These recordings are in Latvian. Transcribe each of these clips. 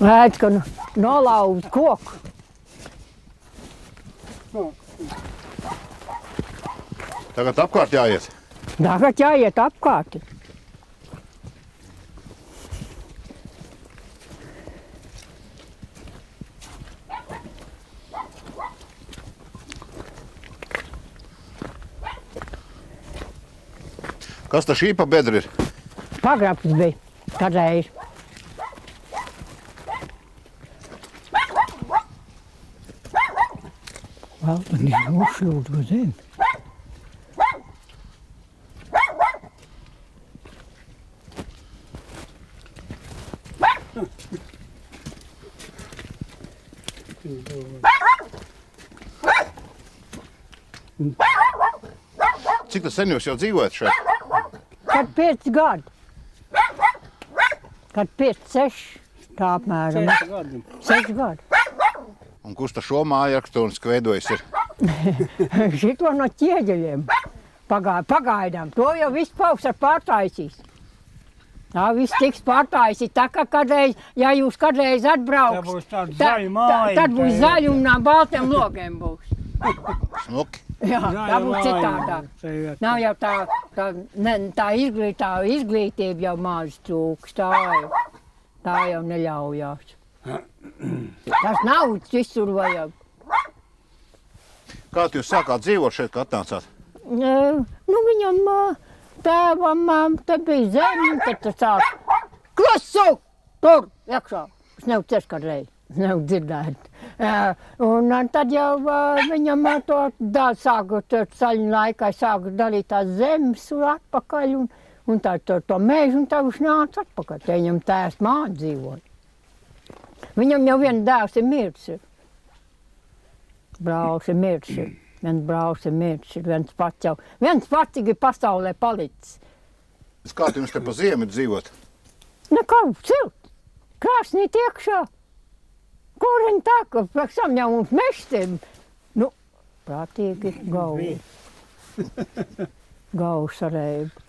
Redz, ka nolauž koku. Tagad apkārt jāiet. Tagad jāiet apkārt. Kas tas šī pa bedri ir? Pagrabs bija kādreiz. Vēl tad ir nošļūt uz zemi. Cik tas sen jūs jau dzīvojat šeit? Kad 5 gadi. Kad 5, 6, tā apmēram. 6 gadi. Un kurš tas šo māju arktektoniski veidojis ir? Šito no ķieģeļiem. Pagaidām. To jau viss pavasar pārtaisīs. Tā viss tiks pārtaisīt. Tā kā kādreiz, ja jūs kādreiz atbrauks, tad būs zaļi un baltiem logiem būs. Smuki. Jā, tā būs citādāk. Nav jau tā izglītība jau maz trūks. Tā jau neļaujās. Tas naudas visur vajag. Kā jūs sākāt dzīvot šeit, kad atnācāt? Nu, viņam tēvam te bija zemi, tad tas sāk. Klusu! Tur, iekšā. Es nevaru ciest kādreiz. Nevaru dzirdēt. Un tad jau viņam to sāku saļņu laikā, sāku dalīt tās zemes atpakaļ un tā to mežu, un tā viņš nāca atpakaļ. Te viņam tēvs māte dzīvoja. Viņam jau viens dēvs ir mirs. Brālis ir mirs. Viens brālis ir mirs. Viens pats ir pasaulē palicis. Kā jums te pa ziemu dzīvot? Nu, kā silti. Krāsnīt iekšā. Kuriņ tā, ka pēc tam jau mums meštiem. Nu, prātīgi gauvi. Gauvs arēba.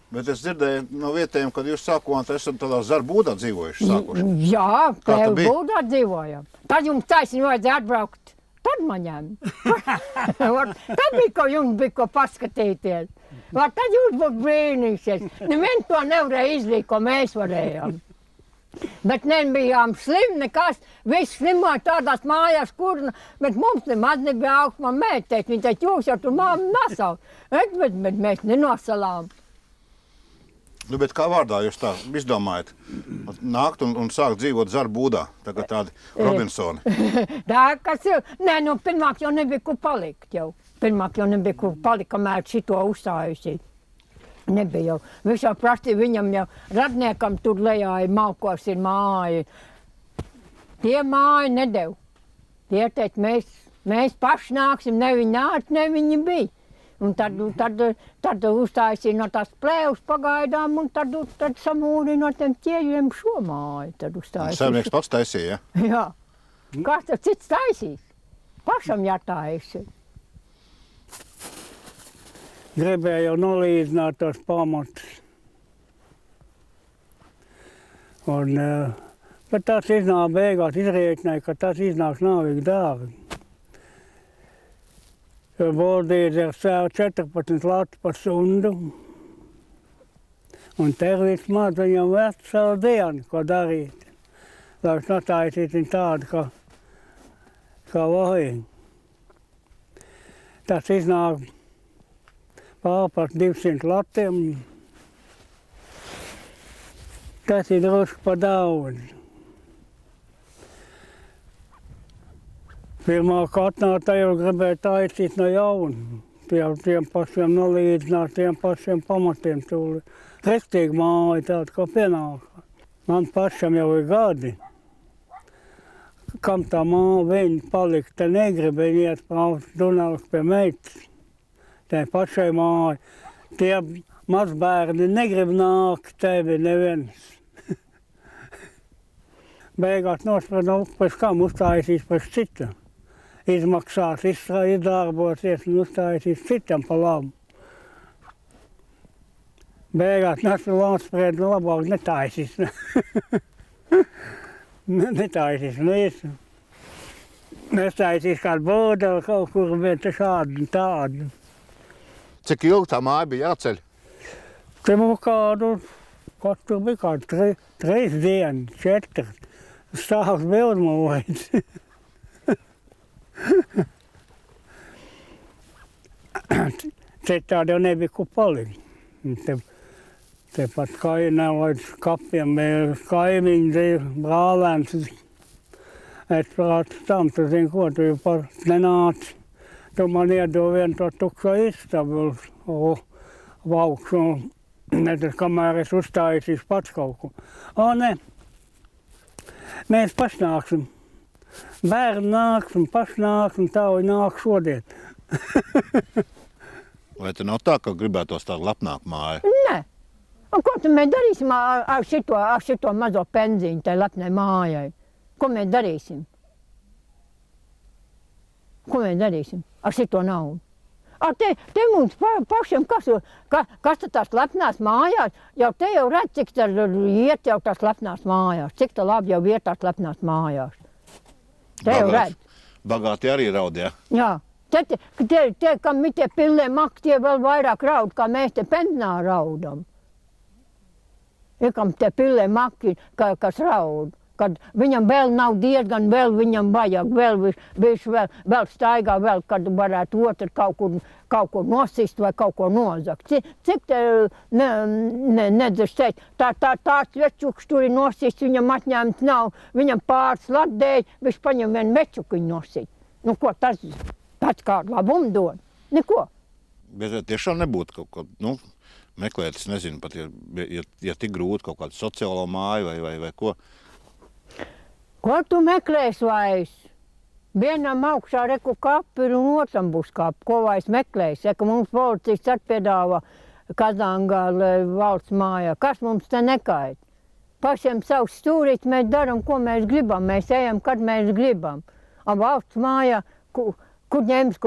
Bet es dzirdēju no vietējiem, kad jūs sākumā esat tādā zarbūdā dzīvojuši sākuši. Jā, būdā dzīvojam. Tad jums taisni vajadzēja atbraukt. Tad man ņem. Tad bija, ko jums bija, ko paskatīties. Tad jūs būtu brīnīsies. Neviens to nevarēja izdarīt, ko mēs varējām. Bet nebijām slimi, nekas. Visi slimoja tādās mājās, bet mums nemaz nebija augstmā mētēt. Viņi teica, jūs jau tur māmu nesauc. Bet mēs nenosalām. Nu, bet kā vārdā jūs tā izdomājat? Nākt un sākt dzīvot zarbūdā, tagad tādi Robinsoni. Tā, kas ir? Nē, nu, pirmāk jau nebija kur palikt jau. Kamēr šito uzstājusi. Nebija jau. Viņš jau prasīja viņam jau radniekam tur lejā ir Malkos ir māja. Tie māju nedev. Tie teica, mēs paši nāksim, ne viņi nāc, ne viņi bija. Un tad uztaisīja no tās plēvas pagaidām un tad samūrīja no tiem ķieģiem šo māju. Tad uztaisīja. Saimnieks pats taisīja, ja? Jā. Kāds tas cits taisīs? Pašam jātaisa. Gribēju jau nolīdzināt tos pamatus. Bet tas iznāk beigās, izrēķināja, ka tas iznāks nāvīgi dārgi. Jo boldīdzi ir 14 lati par sundu. Un tervīts maz viņam vērt savu dienu, ko darīt. Lai viņš nataisītu tādu, kā vajag. Tas iznāk pār par 200 latiem. Tas ir drusku pa daudz. Pirmā katnātā jau gribēja taisīt no jauna. Tiem pašiem nolīdzināt, tiem pašiem pamatiem. Restīgi māja tāda, kā pienāk. Man pašam jau ir gadi. Kam tā māja viņa palika, te negrib viņa iet pārs Dunavas pie meitas. Tā pašai māja. Tie mazbērni negrib nākt tevi neviens. Beigās nospreda, pēc kam uztaisīs pēc cita. Izmaksās, izdarbosies un uztaisīs citam pa labu. Beigās nospreda, labāk netaisīs. Netaisīs visu. Nestaisīs kādu bodeli kaut kur, bet šādu un tādu. Cik ilgi tā māja bija jāceļ? Te mums kādu, kas tur bija kādu 3 dienas, 4. Stāvs bija uzmūvējis. Citādi jau nebija ko palikt. Tepat kainā līdz kapiem bija kaimiņi, dzīve, brālēns. Es prātu tam, tu zini, ko tu jau par nenāci. Tu man iedo vienu to tukšo istabu augšu. Nezinu, kamēr es uzstājīšu pats kaut ko. O, ne. Mēs pašnāksim. Bērni nāks un pašnāksim, tavi nāk šodien. Vai te nav tā, ka gribētos tādu lepnāku māju? Nē. Un ko tad mēs darīsim ar šito mazo penzīņu tai lepnai mājai? Ko mēs darīsim? Ko mēs darīsim ar šito naudu? Te mums pašiem, kas tad tās lepnās mājās, jau te jau redz, cik tā iet jau tās lepnās mājās, cik tā labi jau iet tās lepnās mājās. Te jau redz. Bagāti arī raud, ja? Jā. Te kam ir tie pillie maki, tie vēl vairāk raud, kā mēs te penzinā raudam. Ir kam tie pillie maki, kas raud. Kad viņam vēl nav diezgan, vēl viņam vajag, vēl staigā, vēl, kad varētu otru kaut ko nosist vai kaut ko nozakt. Cik te nedzird teikt, tāds večuks tur ir nosist, viņam atņēmts nav, viņam pāris latdēļ, viņš paņem vienu večukiņu nosist. Nu ko tas kādu labumu dod? Neko. Bet tiešām nebūtu kaut ko, meklēt, es nezinu, pat ja tik grūti kaut kādu sociālo māju vai ko. Ko tu meklēsi vairs? Vienam augšā reku kapi un otram būs kapi. Ko vairs meklēsi? Ka mums policists atpiedāvā Kazangāla valsts mājā. Kas mums te nekait? Pašiem savus stūrītus mēs daram, ko mēs gribam. Mēs ejam, kad mēs gribam. Un valsts mājā, kur ņems,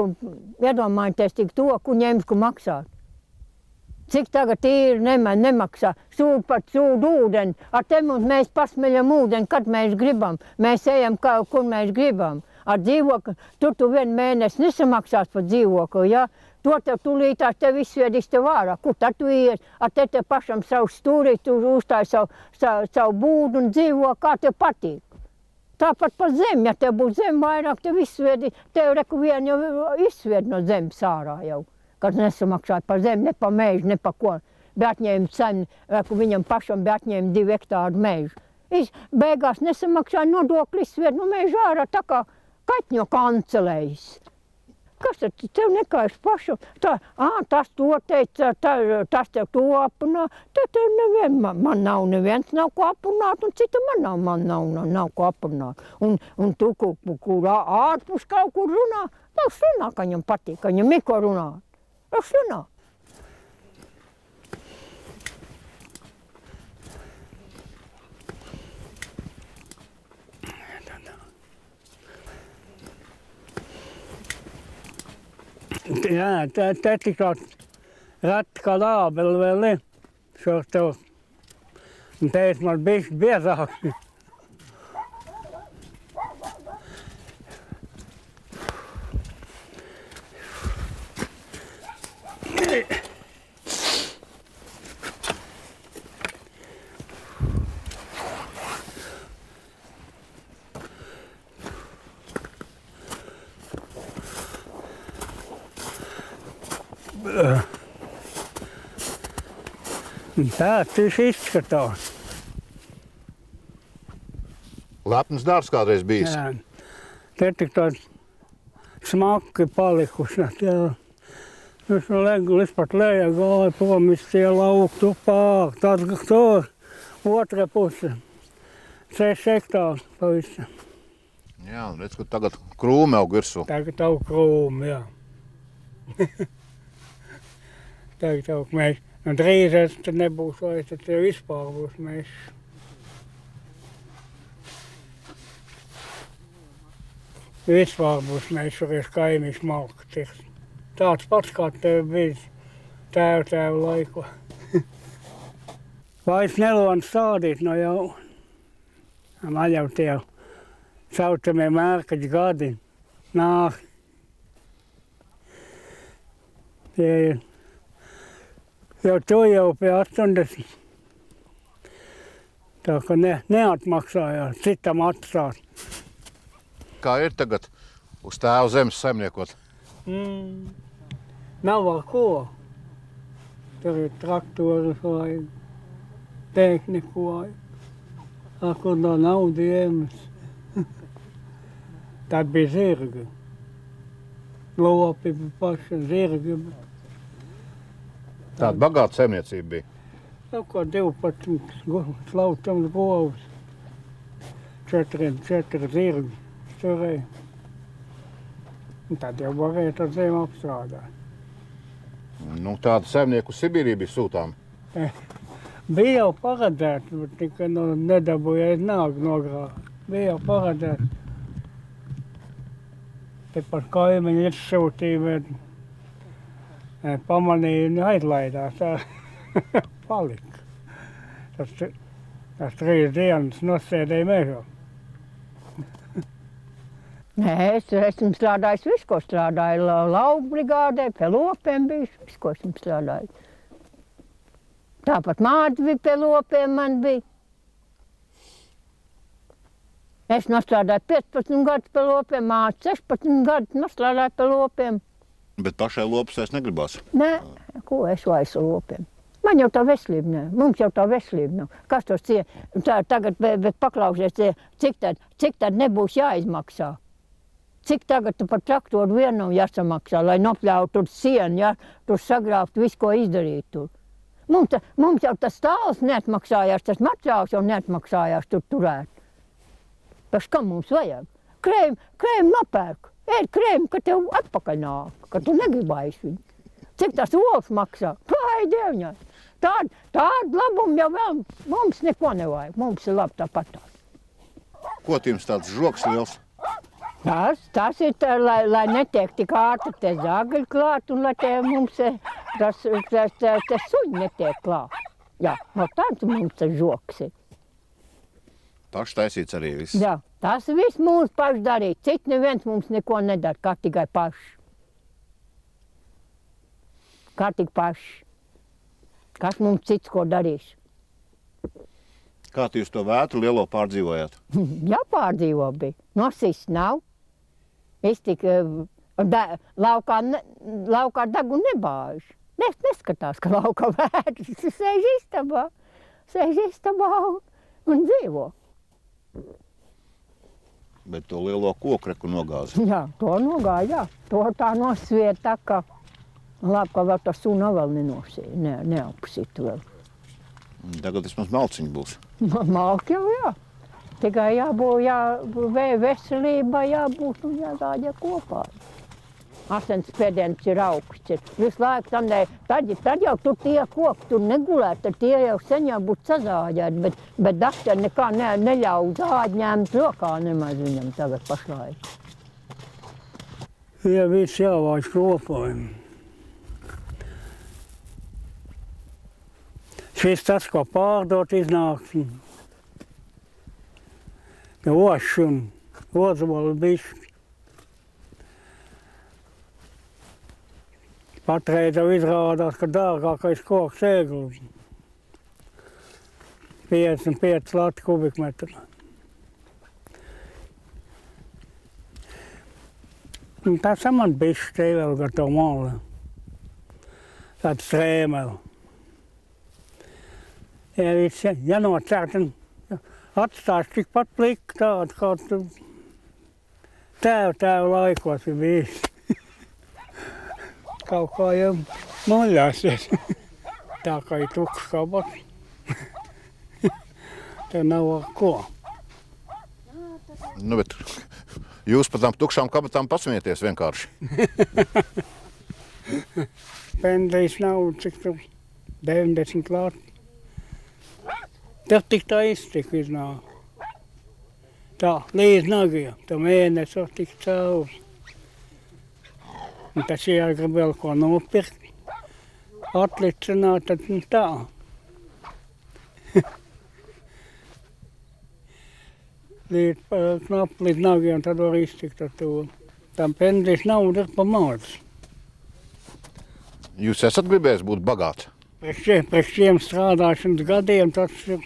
iedomājieties tik to, kur ņems, kur maksāt. Cik tagad īri nemaksā, sūd pat sūd ūdeni, ar te mums mēs pasmeļam ūdeni, kad mēs gribam, mēs ejam, kur mēs gribam. Ar dzīvokli, tur tu 1 mēnesi nesamaksās par dzīvokli, ja? To tev tūlītās tev izsviedīs tev ārā, kur tad tu ies, ar te pašam savu stūrīt, tu uzstāji savu būdu un dzīvo, kā tev patīk. Tāpat par zemi, ja tev būs zemi vairāk, tev izsviedīs, tev reku vienu jau izsvied no zemes ārā jau. Kad nesamaksāja par zemi, ne par mēžu, ne par ko. Bet atņēma cenu, viņam pašam bet atņēma 2 hektāru mēžu. Beigās nesamaksāja nodokli, izsvied no mēža ārā, tā kā kaķņo kancelējis. Kas tad tev nekaiš pašu? Tas to teica, tas tev to aprunā. Man neviens nav ko aprunāt, un cita man nav ko aprunāt. Un tu, kur ārpus kaut kur runā, tev runā, ka viņam patīk, ka viņam ir ko runāt. Runā. Jā, te tikai rati kā lābeli vēl ir. Šo tev. Un te es man bišķi biezāk. Tā tas izskatās. Lepns darbs kādreiz bijis. Jā. Te tik tāds smaki palikuši. Es līdz pat lejā gāju prom, tie lauktu pār. Tāds tur, otra puse. 6 hektāri pavisam. Jā, redz, ka tagad krūmi aug virsū. Tagad aug krūmi, jā. Tagad aug mēs. Un drīz es tad nebūs vairs, tad tev vispār būs mēs. Vispār būs mēs šoreiz kaimiņš malka tiks. Tāds pats, kā tev bija tēva laiku. Vairs nelonu stādīt no jauna. Man jau tie saucamie mērkaģi gadi nāk. Tie jau to jau pie 80. Tā ka neatmaksājās citam atstāt. Kā ir tagad uz tēva zemes saimniekot? Nav ar ko. Tur ir traktori vai tehniku vai ar ko tā nauda iemas. Tad bija zirgi. Lopi bija paši zirgi. Tāda bagāta saimniecība bija. Nu, ko 12 slaucams govs. 4 zirgi turēja. Un tad jau varēja to zemi apstrādāt. Nu, tāda saimnieku Sibīrija bija sūtām. Bija jau paredzēts, bet tikai nedabūja nāgu nogrāt. Bija jau paredzēts. Te par kaimiņu izsūtīja, bet pamanīja un aizlaidās. Palika. Tas 3 dienas nosēdēja mežā. Nē, es esmu strādājis visu, ko strādāju. Lauku brigādē, pie lopiem biju, visu, ko esmu strādājis. Tāpat māte bija pie lopiem, man bija. Es nostrādāju 15 gadus pie lopiem, māte 16 gadus nostrādāju pie lopiem. Bet pašai lopas vairs negribās. Nē, ko es vairs ar lopiem? Man jau tā veselība nav, mums jau tā veselība nav. Kas tos tagad, bet paklausies, cik tad nebūs jāizmaksā? Cik tagad tu par traktoru vienam jāsamaksā, lai nopļautu tur sienu, ja? Tur sagrābt visu, ko izdarīt tur. Mums jau tas stāvs neatmaksājās, tas materiāls jau neatmaksājās tur turēt. Pēc kam mums vajag? Krēmu nopērk. Ēd krēmu, ka tev atpakaļ nāk, ka tu negribājies viņu. Cik tas ols maksā? Pāj dievņā. Tādu labumu jau vēl mums neko nevajag. Mums ir labi tāpatās. Ko jums tāds žoks liels? Tas ir tā, lai netiek tik ātri te zagļi klāt un lai te mums tas suņi netiek klāt. Jā, no tāds mums tas žoks ir. Paši taisīts arī viss. Jā, tas viss mūsu paši darīt. Cits neviens mums neko nedara, kā tikai paši. Kā tik paši. Kas mums cits ko darīs? Kā tu jūs to vētru lielo pārdzīvojāt? Jā, pārdzīvo bija. Nosist nav. Es tik laukā degu nebāžu. Neskatās, ka laukā vētras sēž istabā un dzīvo. Bet to lielo kokreku nogāzi. Jā, to nogāja, jā. To tā nosviet tā, ka labi, ka vēl tā suna vēl neapsit vēl. Tagad vismaz malciņi būs. Malki jau, jā. Tikai jābūt veselībai, jābūt un jāgāja kopā. Asinsspiediens ir augsts. Visu laiku tad jau tur tie koki tur negulēt, tad tie jau sen jau būtu sazāģēti, bet daktari nekā neļauj zāģi ņemt rokā nemaz viņam tagad pašlaik. Ja viss jāvāc kopā. Šis tas, ko pārdot, iznāks. Ošs un ozolu bišķi. Patreiz jau izrādās, ka dārgākais koks ēglis. 55 lati kubikmetri. Un tas man bišķi te vēl gar to mali. Tāds strēmeli. Ja nocērt un atstās tikpat pliki tādu, kā tu tēva laikos ir bijis. Kaut kā jau maļāsies. Tā kā ir tukšs kabats. Te nav ar ko. Nu, bet jūs par tām tukšām kabatām pasmieties vienkārši. Pendējis nav, cik tu 90 lati. Tas tik tā iztika iznāk. Tā, līdz nagiem, tā mēnesis tik cauri. Un tas jāgrib vēl ko nopirkt, atlicināt, tad nu, tā. Knap līdz nagiem, tad var iztikt ar to. Tam pensijas nauda ir pa maz. Jūs esat gribējis būt bagāts? Pēc šiem strādāšanas gadiem tas ir.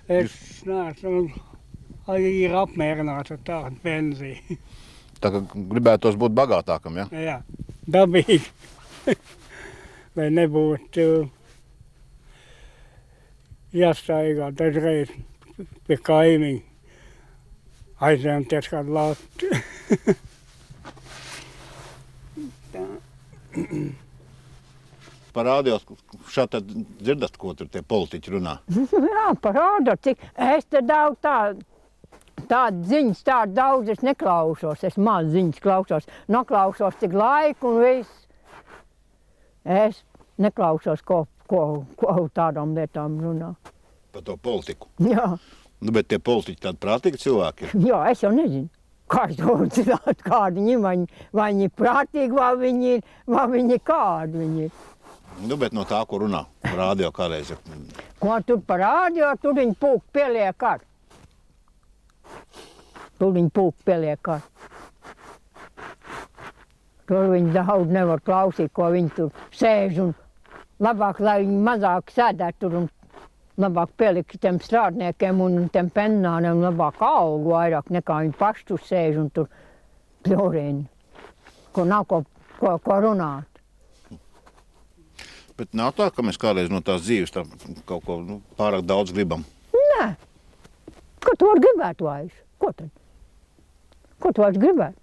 Es neesmu ir apmierināts ar tādu pensiju. Tā kā gribētos būt bagātākam, ja? Jā, dabīgi. Lai nebūtu jāstaigā dažreiz pie kaimiņa. Aizņemties kādu lātu. Parādījos, šādi tad dzirdat, ko tur tie politiķi runā. Jā, parāda, cik es te daudz tādu ziņas, tādu daudz es neklausos. Es maz ziņas klausos. Noklausos tik laiku un viss. Es neklausos, ko tādām lietām runā. Par to politiku. Jā, Nu, bet tie politiķi tādi prātīgi cilvēki ir. jā, es jau nezinu. Kā es to zinātu, kādi viņi, vai viņi ir prātīgi, vai viņi kādi viņi ir. Nu, bet no tā, ko runā, rādio kādreiz ir. Ko tur parādīja, tur viņi pūk pieliek ar. Tur viņi pūk pieliek ar. Tur viņi daudz nevar klausīt, ko viņi tur sēž un labāk, lai viņi mazāk sēdētu tur un labāk pielikt tiem strādniekiem un tiem pensionāriem labāk algu vairāk nekā viņi paši tur sēž un tur pļurina, ko nav ko runāt. Bet nav tā, ka mēs kādreiz no tās dzīves tā kaut ko pārāk daudz gribam. Nē, ko tu vari gribēt vairs? Ko tad? Ko tu vairs gribēt?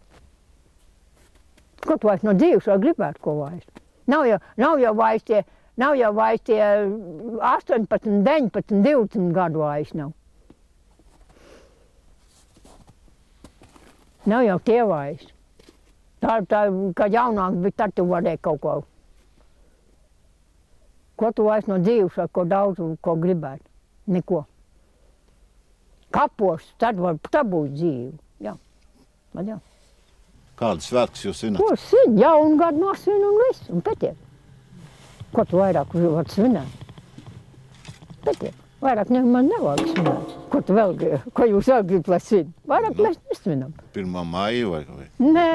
Ko tu vairs no dzīves var gribēt ko vairs? Nav jau vairs tie 18, 19, 20 gadu vairs nav. Nav jau tie vairs. Tā, kad jaunāk bija, tad tu varēji kaut ko. Ko tu vairs no dzīves var ko daudz ko gribēt? Neko. Kapos, tad būs dzīve. Jā. Jā. Kādas svētkus jūs svinat? Ko svin? Jaunu gadu nosvin un viss. Un petiek. Ko tu vairāk var svinēt? Petiek. Vairāk man nevajag svinēt. Ko jūs vēl gribat, lai svin? Vairāk mēs nesvinam. 1. maiju vai? Nē,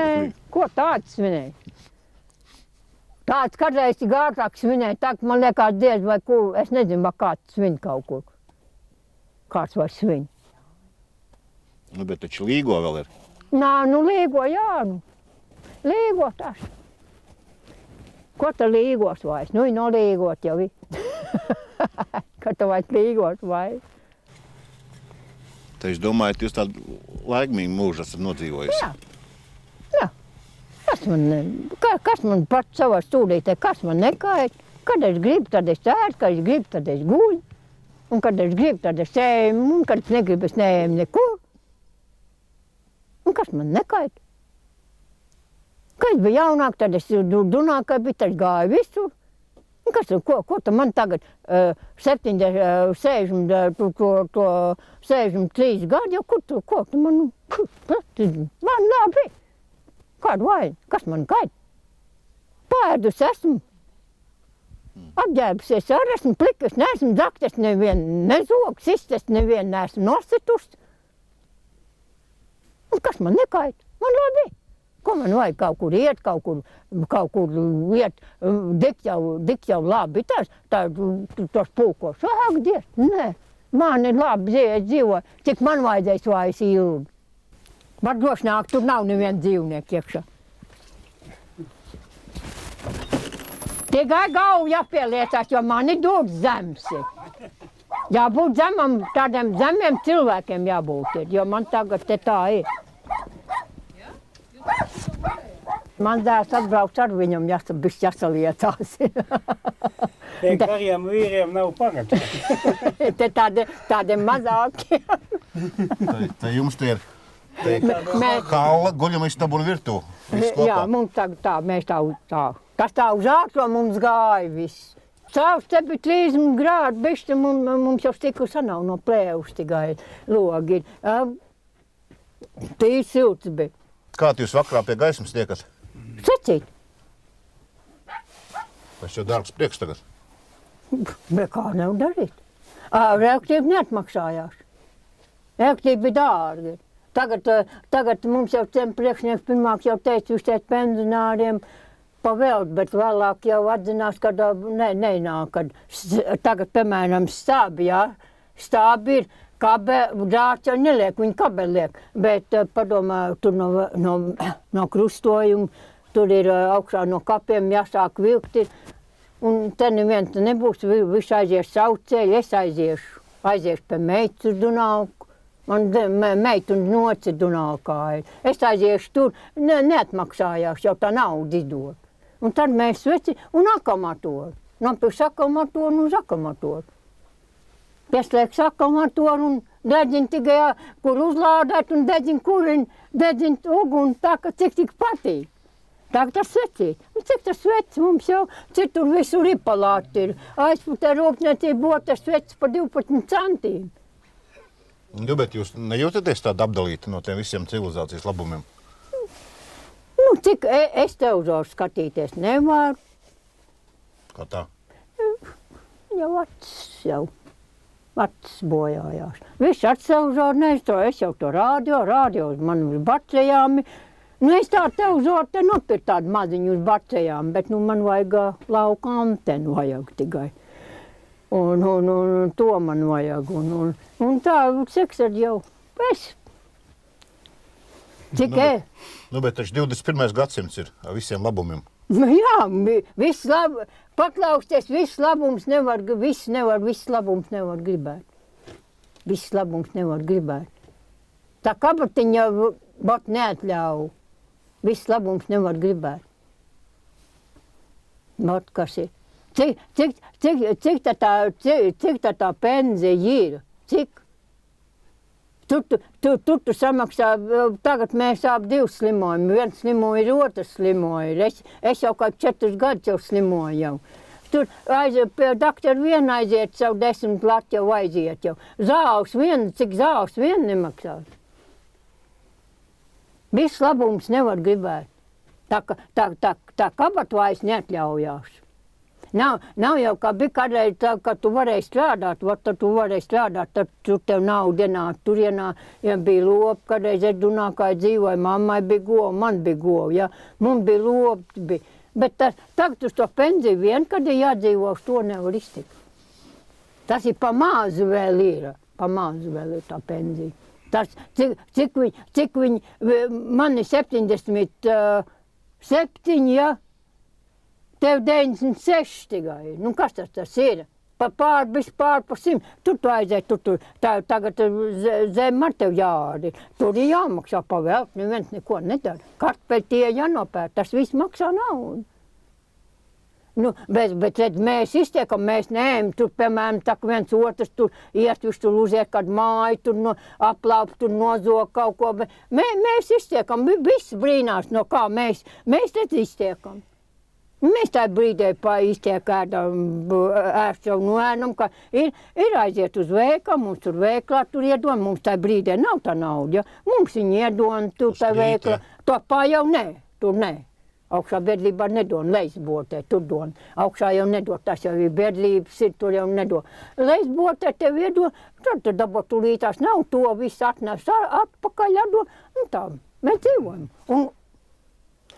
ko tāds svinēja? Tāds kādreiz tik ātrāk svinēja, tā ka man liekas diez vai kur, es nezinu, vai kāds svin kaut kur. Kāds var svin. Nu, bet taču līgo vēl ir. Nā, līgo, jā, līgo tas. Ko tu līgos vairs? Nu, no līgot jau ir. Ka tu vairs līgot vairs. Tā jūs domājat, jūs tādu laimīgu mūžu esat nodzīvojusi? Jā. Jā. Kas man pats savā stūrītē, kas man nekait? Kad es gribu, tad es ēdu, kad es gribu, tad es guļu. Un kad es gribu, tad es ēmu, un kad es negribu, es neēmu nekur. Un kas man nekait? Kad es biju jaunāk, tad es dunāju, ka bija, tad gāju visur. Un kas, ko tu man tagad 63 gadi, jau ko tu man, man labi. Kādu vainu? Kas man kaita? Pēdus esmu. Apģērbusies ar esmu plikas, neesmu dzaktas nevienu, nezogs, iztes nevienu, neesmu nositus. Un kas man nekaita? Man labi. Ko man vajag kaut kur iet, kaut kur iet, dik jau labi, tos pūkos. Ak, Dievs, nē, man ir labi dzīvo, cik man vajadzēs vairs ilgi. Var droši nāk, tur nav neviena dzīvnieka iekšā. Tikai galvu jāpieliecās, jo man ir dūrs zems. Jābūt zemam, tādiem zemiem cilvēkiem jābūt, jo man tagad te tā ir. Man dēls atbrauc ar viņam, jāsalietās. Tie gariem vīriem nav pagats. Te tādiem mazākiem. Tā jums te ir kalla, guļamistabu un virtuve. Jā, mums tagad tā, mēs tā. Kas tā uz ātro mums gāja viss. Caurs te bija 30 grādi, bišķi mums jau stiku sanāv no plēvus tikai logi. Tīri silts bija. Kā jūs vakarā pie gaismas tiekat? Secīt. Tas jau dārgs prieks tagad. Bet kā nevar darīt? Reaktīvi neatmaksājās. Elektrība bija dārga. Tagad mums jau priekšnieks pirmāk jau teica, viņš teica pensionāriem pavēlt, bet vēlāk jau atzinās, ka nenāk, kad tagad, piemēram, stābi, jā, stābi ir, dārts jau neliek, viņi kabeli liek, bet padomā, tur no krustojuma, tur ir augšā no kapiem jāsāk vilkt, un te neviens nebūs, viņš aizies savu ceļu, es aiziešu pie meitas uz Dunauku. Man meitu un noci Dunākāja. Es aiziešu tur, neatmaksājās, jau tā nauda izdod. Un tad mēs sveci un akumatoru. Nopirks akumatoru un uz akumatoru. Pieslēgs akumatoru un dedzin tikai, kur uzlādēt un dedzin uguni tā, ka cik patīk. Tā tas svecīt. Un cik tas sveci mums jau citur visur ipalāti ir. Aizputē rūpniecība otrs sveci par 12 centiem. Nu, bet jūs nejūtaties tādu apdalīti no tiem visiem civilizācijas labumiem? Nu, cik es televizoru skatīties nevaru. Kā tā? Jau acis bojājās. Viss ar televizoru neizstāju, es jau to radio uz man uz baterijām. Nu, es tā televizoru te nopirkt tādu maziņu uz baterijām, bet nu man vajag lauka antenu vajag tikai. Un to man vajag, un tā, seks ar jau, es. Cik Nu, bet taču 21. gadsimts ir ar visiem labumiem. Jā, viss paklausties, viss labums nevar gribēt. Viss labums nevar gribēt. Tā kabatiņa bat neatļauj. Viss labums nevar gribēt. Mat, kas ir? Cik tā penzija ir? Cik? Tu samaksā, tagad mēs divi slimojam, viens slimoja, otrs slimoja. Es jau kā 4 gadus jau slimoju jau. Tur pie doktora vien aiziet savu 10 lati jau aiziet jau. Cik zāles vien nemaksās. Viss labums nevar gribēt. Tā kabatvājas neatļaujās. Nav jau kā bija kādreiz, kad tu varēji strādāt, tad tur tev nauda ienāk, tur ja bija lopi, kādreiz es Dunākāju dzīvoju, mammai bija gova, man bija gova, ja, mums bija lopi, bet tagad uz to pensiju vien, kad ir jādzīvo, uz to nevar iztikt. Tas ir pa mazu vēl ir tā pensija. Tas, cik viņi, man ir 77, ja? Tev 96 tikai. Nu, kas tas ir? Pār pa 100. Tur tu aiziet, tagad zem ar tev jādi. Tur ir jāmaksā pavēlt, neviens neko nedara. Kartpeļi tie jānopēr, tas viss maksā naudu. Nu, bet redz, mēs iztiekam, mēs neejam, tur, piemēram, tā viens otrs tur iet, viņš tur uziet kādu māju, tur aplaup, tur nozog kaut ko, bet mēs iztiekam, viss brīnās, no kā mēs redz iztiekam. Mēs tā brīdē iztiek ēst jau noēnam, ka ir aiziet uz veikalu, mums tur veiklā, tur iedod, mums tā brīdē nav tā nauda, ja? Mums viņi iedod, tur tā veikla, to pā jau tur nē. Augšā biedrībā nedod, leisbotē, tur dod. Augšā jau nedod, tas jau ir biedrības, tur jau nedod. Leisbotē tev iedod, tad dabot tulītās nav to, viss atnes atpakaļ, atdod, un tā, mēs dzīvojam.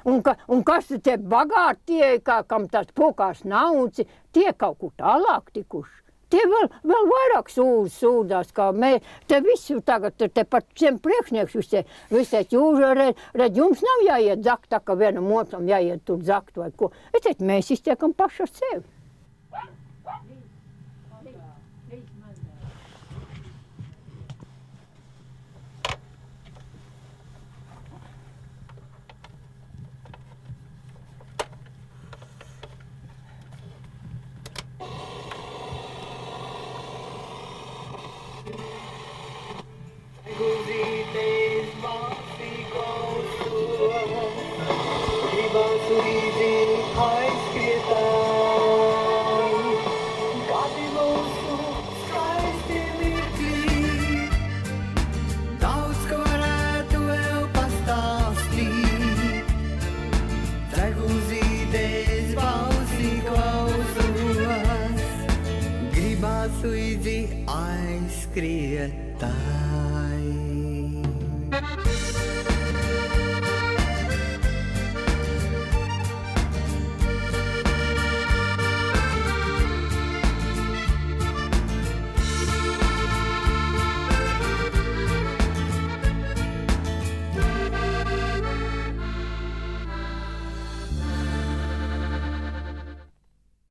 Un kas te bagāti tie, kam tās pokas nauci, tie kaut kur tālāk tikuši. Tie vēl vairāk sūdās, kā mēs. Te visu tagad, te pat šiem priekšnieks visai jūža, redz, jums nav jāiet zakt, tā ka vienam otram jāiet tur zakt vai ko. Es teicu, mēs iztiekam paši ar sevi. Bansuri zin high aizskrietai.